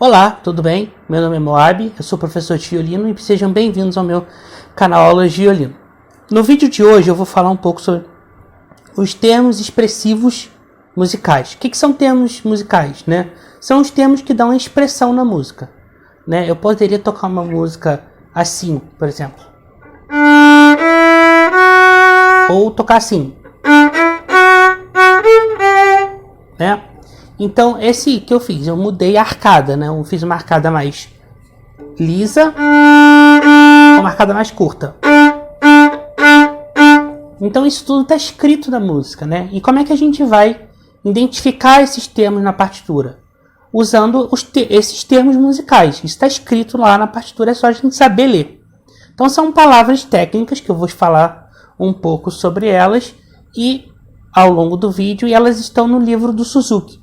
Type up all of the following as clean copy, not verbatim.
Olá, tudo bem? Meu nome é Moab, eu sou professor de violino e sejam bem-vindos ao meu canal Aulas de Violino. No vídeo de hoje eu vou falar um pouco sobre os termos expressivos musicais. O que são termos musicais, né? São os termos que dão expressão na música, né? Eu poderia tocar uma música assim, por exemplo, ou tocar assim, né? Então, esse que eu fiz, eu mudei a arcada, né? Eu fiz uma arcada mais lisa, uma arcada mais curta. Então, isso tudo está escrito na música, né? E como é que a gente vai identificar esses termos na partitura? Usando esses termos musicais. Isso está escrito lá na partitura, é só a gente saber ler. Então, são palavras técnicas que eu vou falar um pouco sobre elas e ao longo do vídeo, e elas estão no livro do Suzuki,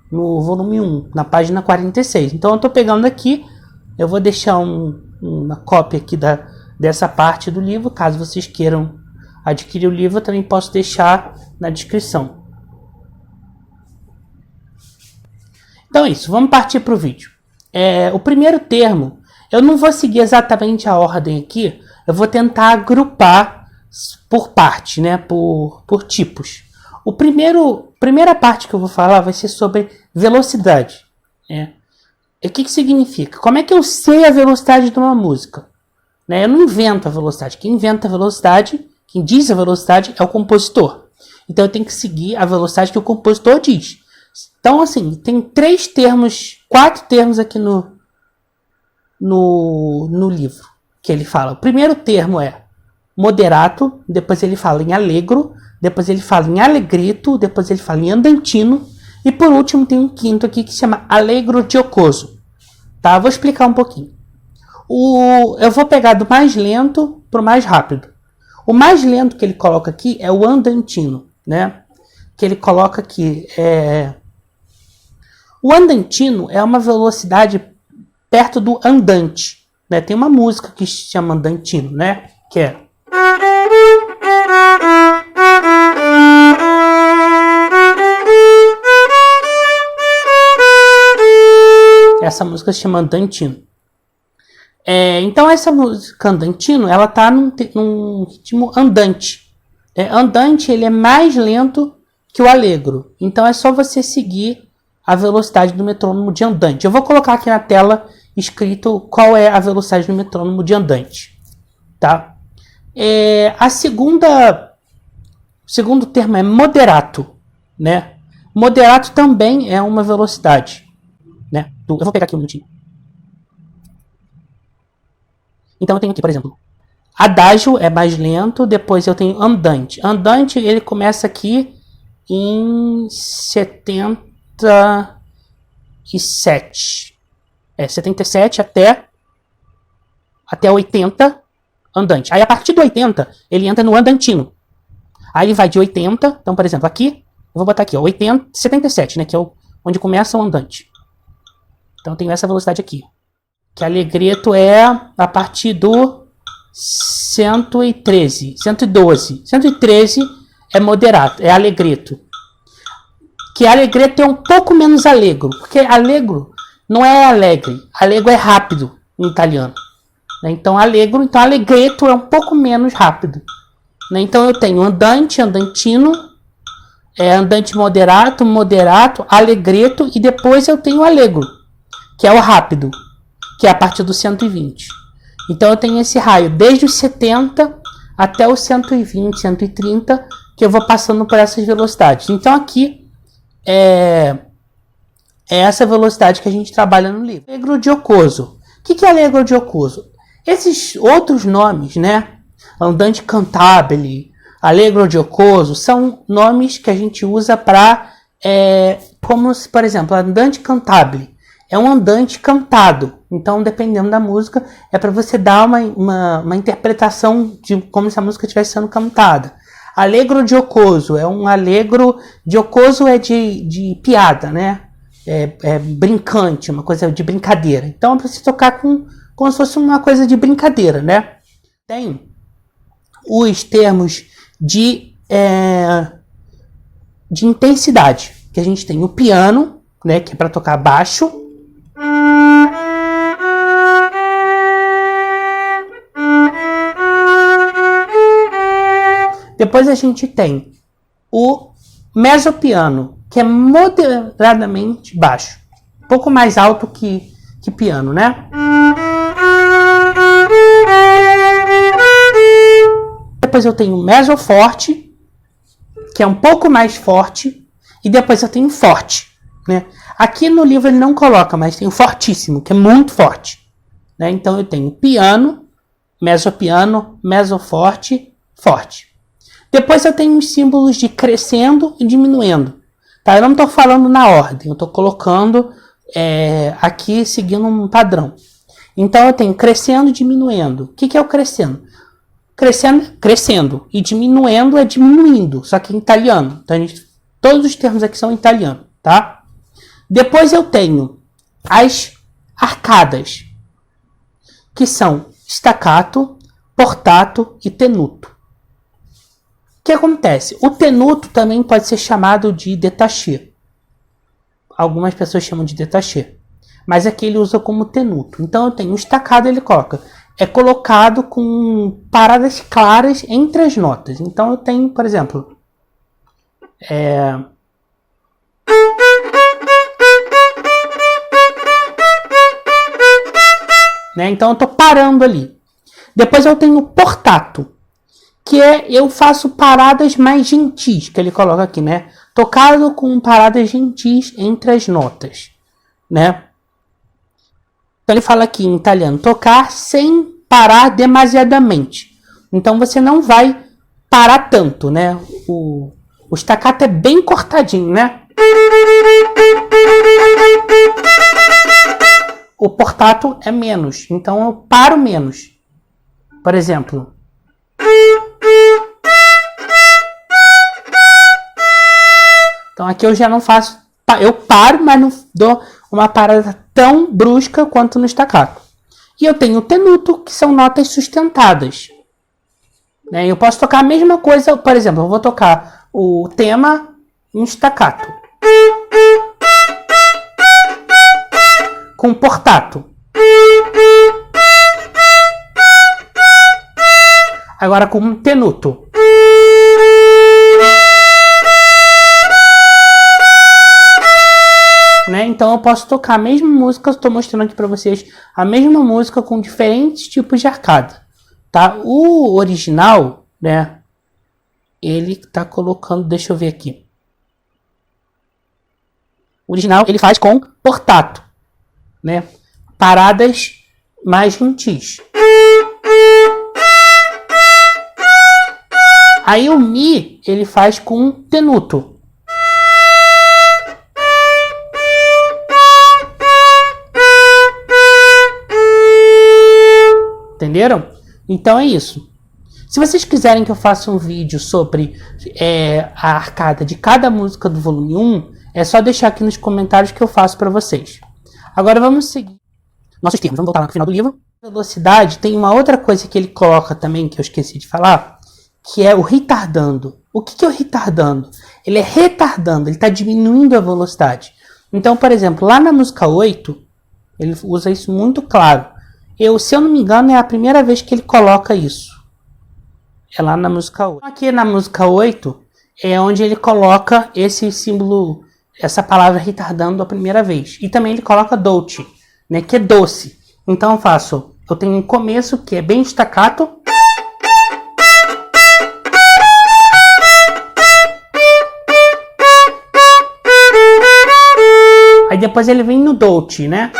no volume 1, na página 46. Então eu estou pegando aqui, eu vou deixar uma cópia aqui dessa parte do livro, caso vocês queiram adquirir o livro, eu também posso deixar na descrição. Então é isso, vamos partir para o vídeo. O primeiro termo, eu não vou seguir exatamente a ordem aqui, eu vou tentar agrupar por parte, né, por tipos. Primeira parte que eu vou falar vai ser sobre velocidade. Né? O que significa? Como é que eu sei a velocidade de uma música? Né? Eu não invento a velocidade. Quem inventa a velocidade, quem diz a velocidade é o compositor. Então eu tenho que seguir a velocidade que o compositor diz. Então, assim, tem 4 termos aqui no livro que ele fala. O primeiro termo é moderato, depois ele fala em allegro, depois ele fala em allegretto, depois ele fala em andantino, e por último tem um quinto aqui que se chama allegro giocoso. Tá? Vou explicar um pouquinho. Eu vou pegar do mais lento para o mais rápido. O mais lento que ele coloca aqui é o andantino, né? Que ele coloca aqui. O andantino é uma velocidade perto do andante. Né? Tem uma música que se chama andantino, né? Que é essa música se chama andantino. Então essa música andantino, ela tá num ritmo andante. Andante, ele é mais lento que o allegro. Então é só você seguir a velocidade do metrônomo de andante. Eu vou colocar aqui na tela escrito qual é a velocidade do metrônomo de andante. Tá? O segundo termo é moderato. Né? Moderato também é uma velocidade. Né? Eu vou pegar aqui um minutinho. Então eu tenho aqui, por exemplo, adágio é mais lento, depois eu tenho andante. Andante, ele começa aqui em 77. 77 até 80, andante. Aí a partir do 80, ele entra no andantino. Aí ele vai de 80, então por exemplo, aqui, eu vou botar aqui, ó, 77, né, que é onde começa o andante. Então eu tenho essa velocidade aqui. Que allegretto é a partir do 113, 112. 113 é moderato, é allegretto. Que allegretto é um pouco menos allegro. Porque allegro não é alegre. Allegro é rápido em italiano. Então allegretto é um pouco menos rápido. Então eu tenho andante, andantino, andante moderato, moderato, allegretto e depois eu tenho allegro, que é o rápido, que é a partir do 120. Então eu tenho esse raio desde os 70 até os 120, 130, que eu vou passando por essas velocidades. Então aqui é essa velocidade que a gente trabalha no livro. Allegro giocoso. O que é allegro giocoso? Esses outros nomes, né? Andante cantabile, allegro giocoso, são nomes que a gente usa para, como se, por exemplo, andante cantabile. É um andante cantado. Então, dependendo da música, é para você dar uma interpretação de como se a música estivesse sendo cantada. Allegro giocoso é um allegro. Giocoso é de piada, né? É brincante, uma coisa de brincadeira. Então, é para você tocar como se fosse uma coisa de brincadeira, né? Tem os termos de intensidade, que a gente tem o piano, né? Que é para tocar baixo. Depois a gente tem o mezzopiano, que é moderadamente baixo. Um pouco mais alto que piano, né? Depois eu tenho o mezzoforte, que é um pouco mais forte. E depois eu tenho forte, né? Aqui no livro ele não coloca, mas tem o fortíssimo, que é muito forte, né? Então eu tenho piano, mezzopiano, mezzoforte, forte. Depois eu tenho os símbolos de crescendo e diminuindo. Tá? Eu não estou falando na ordem, eu estou colocando aqui seguindo um padrão. Então eu tenho crescendo e diminuindo. O que é o crescendo? Crescendo e diminuendo é diminuindo, só que em italiano. Então todos os termos aqui são em italiano, tá? Depois eu tenho as arcadas, que são staccato, portato e tenuto. O que acontece? O tenuto também pode ser chamado de détaché. Algumas pessoas chamam de détaché. Mas aqui ele usa como tenuto. Então eu tenho o staccato, ele coloca. É colocado com paradas claras entre as notas. Então eu tenho, por exemplo, né? Então eu estou parando ali. Depois eu tenho o portato, que eu faço paradas mais gentis, que ele coloca aqui, né? Tocado com paradas gentis entre as notas, né? Então ele fala aqui em italiano, tocar sem parar demasiadamente. Então você não vai parar tanto, né? O staccato é bem cortadinho, né? O portato é menos, então eu paro menos. Por exemplo, então aqui eu já não faço, eu paro, mas não dou uma parada tão brusca quanto no staccato. E eu tenho o tenuto, que são notas sustentadas. Né? Eu posso tocar a mesma coisa, por exemplo, eu vou tocar o tema em staccato. Com portato. Agora com tenuto. Né? Então eu posso tocar a mesma música, estou mostrando aqui para vocês a mesma música com diferentes tipos de arcada. Tá? O original, né? Ele está colocando, deixa eu ver aqui. O original ele faz com portato, né? Paradas mais gentis. Aí o mi ele faz com tenuto. Entenderam? Então é isso. Se vocês quiserem que eu faça um vídeo sobre a arcada de cada música do volume 1, é só deixar aqui nos comentários que eu faço para vocês. Agora vamos seguir nossos termos. Vamos voltar lá no final do livro. Velocidade tem uma outra coisa que ele coloca também, que eu esqueci de falar, que é o retardando. O que é o retardando? Ele é retardando, ele está diminuindo a velocidade. Então, por exemplo, lá na música 8, ele usa isso muito claro. Se eu não me engano, é a primeira vez que ele coloca isso. É lá na música 8. Aqui na música 8 é onde ele coloca esse símbolo, essa palavra retardando a primeira vez. E também ele coloca dolce, né, que é doce. Então eu tenho um começo que é bem staccato. Aí depois ele vem no dolce, né?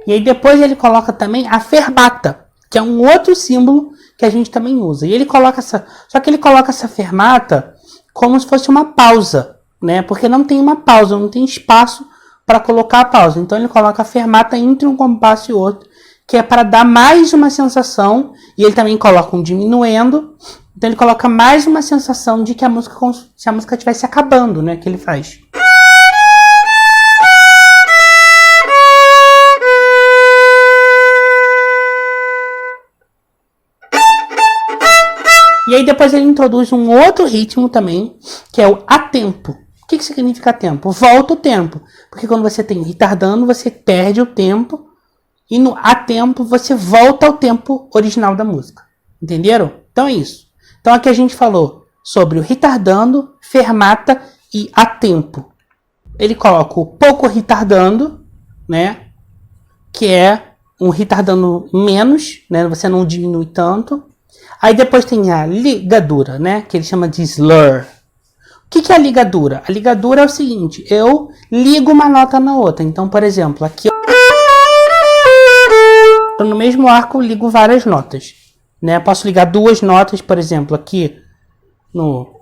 E aí depois ele coloca também a fermata, que é um outro símbolo que a gente também usa. E ele coloca só que ele coloca essa fermata como se fosse uma pausa, né? Porque não tem uma pausa, não tem espaço para colocar a pausa. Então ele coloca a fermata entre um compasso e outro, que é para dar mais uma sensação. E ele também coloca um diminuendo. Então ele coloca mais uma sensação de que a música, se a música estivesse acabando, né? Que ele faz. E aí depois ele introduz um outro ritmo também, que é o a tempo, que significa tempo? Volta o tempo. Porque quando você tem retardando, você perde o tempo. E no a tempo, você volta ao tempo original da música. Entenderam? Então é isso. Então aqui a gente falou sobre o retardando, fermata e a tempo. Ele coloca o pouco retardando, né? Que é um retardando menos, né? Você não diminui tanto. Aí depois tem a ligadura, né? Que ele chama de slur. O que é a ligadura? A ligadura é o seguinte, eu ligo uma nota na outra. Então, por exemplo, aqui no mesmo arco eu ligo várias notas, né? Posso ligar duas notas, por exemplo, aqui no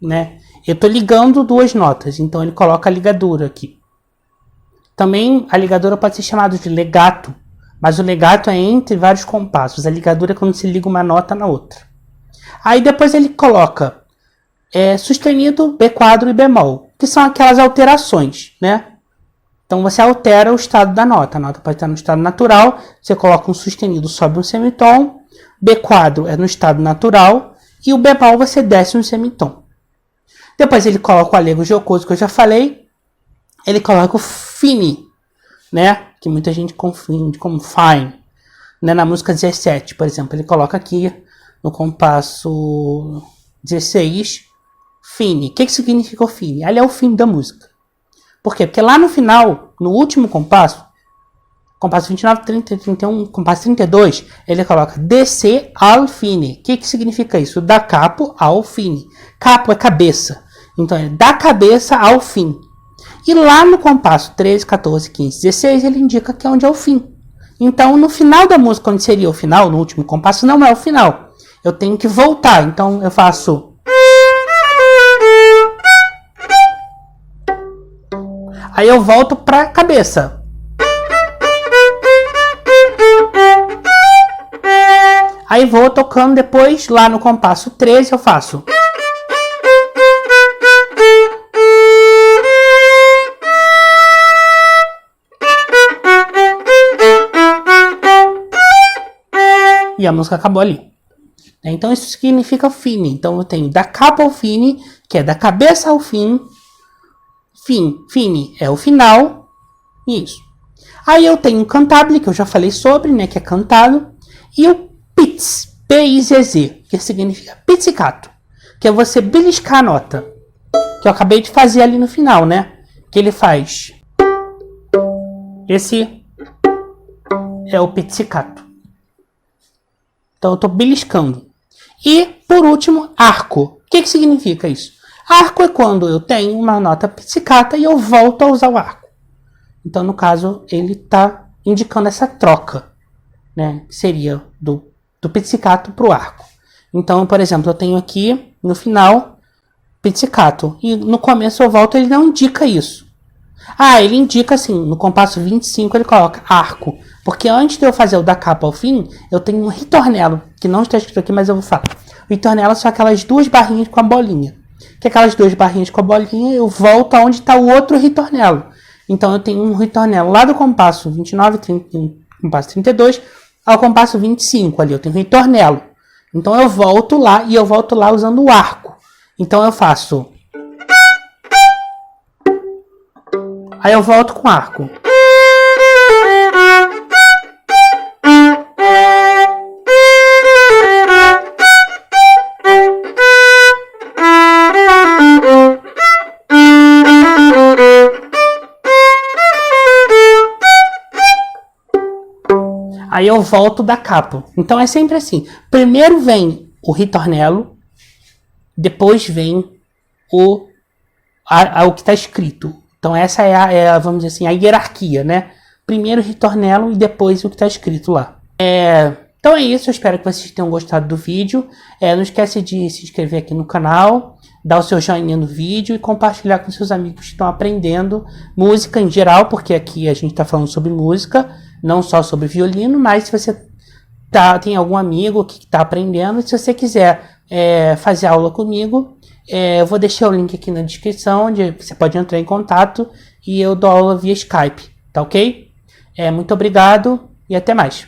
né? Eu tô ligando duas notas, então ele coloca a ligadura aqui. Também a ligadura pode ser chamada de legato, mas o legato é entre vários compassos. A ligadura é quando se liga uma nota na outra. Aí depois ele coloca sustenido, B quadro e bemol, que são aquelas alterações, né? Então você altera o estado da nota. A nota pode estar no estado natural, você coloca um sustenido, sobe um semitom, B quadro é no estado natural e o bemol você desce um semitom. Depois ele coloca o alego jocoso que eu já falei. Ele coloca o fine, né? Que muita gente confunde como fine, né? Na música 17, por exemplo, ele coloca aqui no compasso 16, fine. O que significa o fine? Ali é o fim da música. Por quê? Porque lá no final, no último compasso 29, 30, 31, compasso 32, ele coloca DC al fine. O que significa isso? Da capo ao fine. Capo é cabeça. Então é da cabeça ao fim. E lá no compasso 13, 14, 15, 16, ele indica que é onde é o fim. Então, no final da música, onde seria o final, no último compasso, não é o final. Eu tenho que voltar. Então, eu faço... Aí eu volto para a cabeça. Aí vou tocando depois, lá no compasso 13, eu faço... E a música acabou ali. Então isso significa fine. Então eu tenho da capa ao fine, que é da cabeça ao fim. Fine é o final. Isso. Aí eu tenho um cantabile, que eu já falei sobre, né? Que é cantado. E o pizz, P-I-Z-Z, que significa pizzicato. Que é você beliscar a nota. Que eu acabei de fazer ali no final, né? Que ele faz. Esse é o pizzicato. Então eu estou beliscando. E, por último, arco. O que significa isso? Arco é quando eu tenho uma nota pizzicata e eu volto a usar o arco. Então, no caso, ele está indicando essa troca, né? Que seria do pizzicato para o arco. Então, por exemplo, eu tenho aqui, no final, pizzicato. E no começo eu volto, ele não indica isso. Ele indica assim, no compasso 25 ele coloca arco. Porque antes de eu fazer o da capa ao fim, eu tenho um ritornelo, que não está escrito aqui, mas eu vou falar. O ritornelo são aquelas duas barrinhas com a bolinha. Que aquelas duas barrinhas com a bolinha, eu volto aonde está o outro ritornelo. Então eu tenho um ritornelo lá do compasso 29, 31, compasso 32, ao compasso 25 ali, eu tenho um ritornelo. Então eu volto lá e eu volto lá usando o arco. Então eu faço... Aí eu volto com arco. Aí eu volto da capa. Então é sempre assim. Primeiro vem o ritornelo, depois vem o que está escrito. Então essa vamos dizer assim, a hierarquia, né? Primeiro o ritornelo e depois o que está escrito lá. Então é isso, eu espero que vocês tenham gostado do vídeo. Não esquece de se inscrever aqui no canal, dar o seu joinha no vídeo e compartilhar com seus amigos que estão aprendendo música em geral, porque aqui a gente está falando sobre música, não só sobre violino, mas se você tem algum amigo que está aprendendo, se você quiser fazer aula comigo, eu vou deixar o link aqui na descrição, onde você pode entrar em contato e eu dou aula via Skype, tá ok? Muito obrigado e até mais.